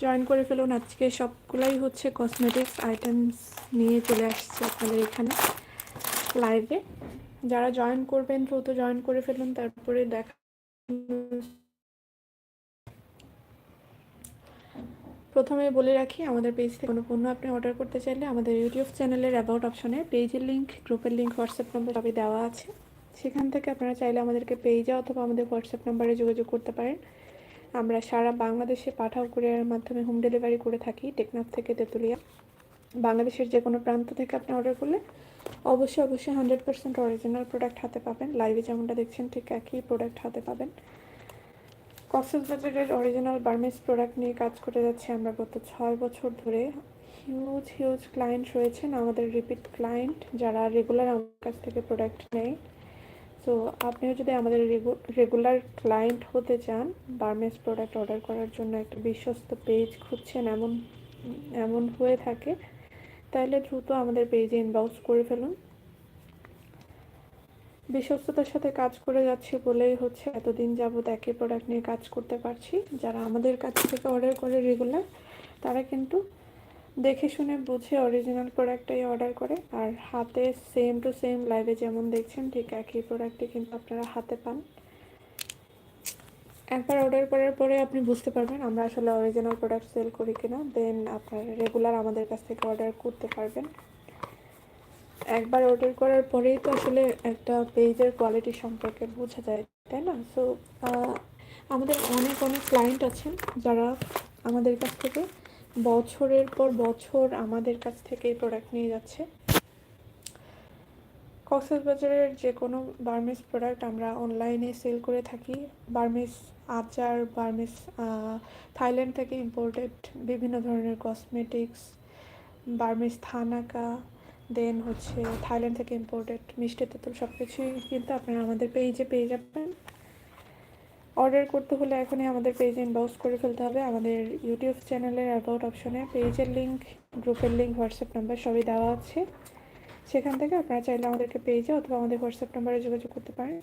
Join করে ফেলুন। আজকে সবগুলাই হচ্ছে কসমেটিক্স আইটেমস নিয়ে চলে আসছে আপনাদের এখানে লাইভে। যারা জয়েন করবেন দ্রুত জয়েন করে ফেলুন, তারপরে দেখা। প্রথমে বলে রাখি, আমাদের পেজ থেকে কোনো পণ্য আপনি অর্ডার করতে চাইলে আমাদের ইউটিউব চ্যানেলের অ্যাবাউট অপশনে পেজের লিঙ্ক, গ্রুপের লিঙ্ক, হোয়াটসঅ্যাপ নম্বর সবই দেওয়া আছে। সেখান থেকে আপনারা চাইলে আমাদেরকে পেজে অথবা আমাদের হোয়াটসঅ্যাপ নাম্বারে যোগাযোগ করতে পারেন। আমরা সারা বাংলাদেশে পাঠাও কুরিয়ারের মাধ্যমে হোম ডেলিভারি করে থাকি, টেকনাফ থেকে তেঁতুলিয়া। বাংলাদেশের যে কোনো প্রান্ত থেকে আপনি অর্ডার করলে অবশ্যই 100% অরিজিনাল প্রোডাক্ট হাতে পাবেন। লাইভে যেমনটা দেখছেন ঠিক একই প্রোডাক্ট হাতে পাবেন। কক্সবাজারের অরিজিনাল বার্মিজ প্রোডাক্ট নিয়ে কাজ করে যাচ্ছি আমরা গত 6 বছর ধরে। হিউজ ক্লায়েন্ট রয়েছেন, আমাদের রিপিট ক্লায়েন্ট যারা রেগুলার আমার কাছ থেকে প্রোডাক্ট নেয়। তো আপনিও যদি আমাদের রেগুলার ক্লায়েন্ট হতে চান, বার্মিজ প্রোডাক্ট অর্ডার করার জন্য একটা বিশ্বস্ত পেজ খুঁজছেন, এমন হয়ে থাকে, তাহলে দ্রুত আমাদের পেজে ইনবক্স করে ফেলুন। বিশ্বস্ততার সাথে কাজ করে যাচ্ছি বলেই হচ্ছে এতদিন যাবৎ একই প্রোডাক্ট নিয়ে কাজ করতে পারছি। যারা আমাদের কাছ থেকে অর্ডার করে রেগুলার, তারা কিন্তু দেখে শুনে বুঝে অরিজিনাল প্রোডাক্টটাই অর্ডার করে। আর হাতে সেম টু সেম লাইভে যেমন দেখছেন ঠিক একই প্রোডাক্টই কিন্তু আপনারা হাতে পান। একবার অর্ডার করার পরে আপনি বুঝতে পারবেন আমরা আসলে অরিজিনাল প্রোডাক্ট সেল করি কিনা, দেন আপনারা রেগুলার আমাদের কাছ থেকে অর্ডার করতে পারবেন। একবার অর্ডার করার পরেই তো আসলে একটা পেজের কোয়ালিটি সম্পর্কে বোঝা যায়, তাই না? সো আমাদের অনেক ক্লায়েন্ট আছেন যারা আমাদের কাছ থেকে বছরের পর বছর আমাদের কাছ থেকে এই প্রোডাক্ট নিয়ে যাচ্ছে। কক্সবাজারের যে কোনো বার্মিজ প্রোডাক্ট আমরা অনলাইনে সেল করে থাকি। বার্মিজ আচার, বার্মিজ থাইল্যান্ড থেকে ইম্পোর্টেড বিভিন্ন ধরনের কসমেটিক্স, বার্মিজ থানাকা, দেন হচ্ছে থাইল্যান্ড থেকে ইম্পোর্টেড মিষ্টি তেঁতুল, সব কিছুই কিন্তু আপনারা আমাদের পেজে পেয়ে যাবেন। অর্ডার করতে হলে এখনই আমাদের পেজে ইনবক্স করে ফেলতে হবে। আমাদের ইউটিউব চ্যানেলের অ্যাবাউট অপশনে পেজের লিঙ্ক, গ্রুপের লিঙ্ক, হোয়াটসঅ্যাপ নাম্বার সবই দেওয়া আছে। সেখান থেকে আপনারা চাইলে আমাদেরকে পেজে অথবা আমাদের হোয়াটসঅ্যাপ নাম্বারে যোগাযোগ করতে পারেন।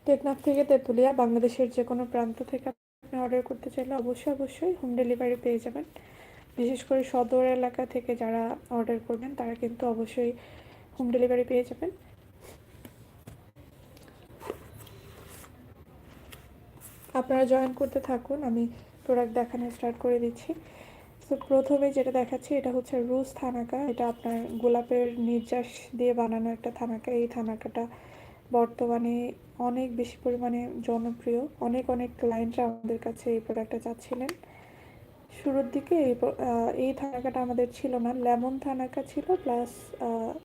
টেকনাফ থেকে তেঁতুলিয়া, বাংলাদেশের যে কোনো প্রান্ত থেকে আপনি অর্ডার করতে চাইলে অবশ্যই হোম ডেলিভারি পেয়ে যাবেন। বিশেষ করে সদর এলাকা থেকে যারা অর্ডার করবেন তারা কিন্তু অবশ্যই হোম ডেলিভারি পেয়ে যাবেন। আপনারা জয়েন করতে থাকুন, আমি প্রোডাক্ট দেখানো স্টার্ট করে দিচ্ছি। তো প্রথমে যেটা দেখাচ্ছি এটা হচ্ছে রোজ থানাকা। এটা আপনার গোলাপের নির্যাস দিয়ে বানানো একটা থানাকা। এই থানাকাটা বর্তমানে অনেক বেশি পরিমাণে জনপ্রিয়। অনেক ক্লায়েন্টরা আমাদের কাছে এই প্রোডাক্টটা চাচ্ছিলেন। শুরুর দিকে এই থানাকাটা আমাদের ছিল না, লেমন থানাকা ছিল, প্লাস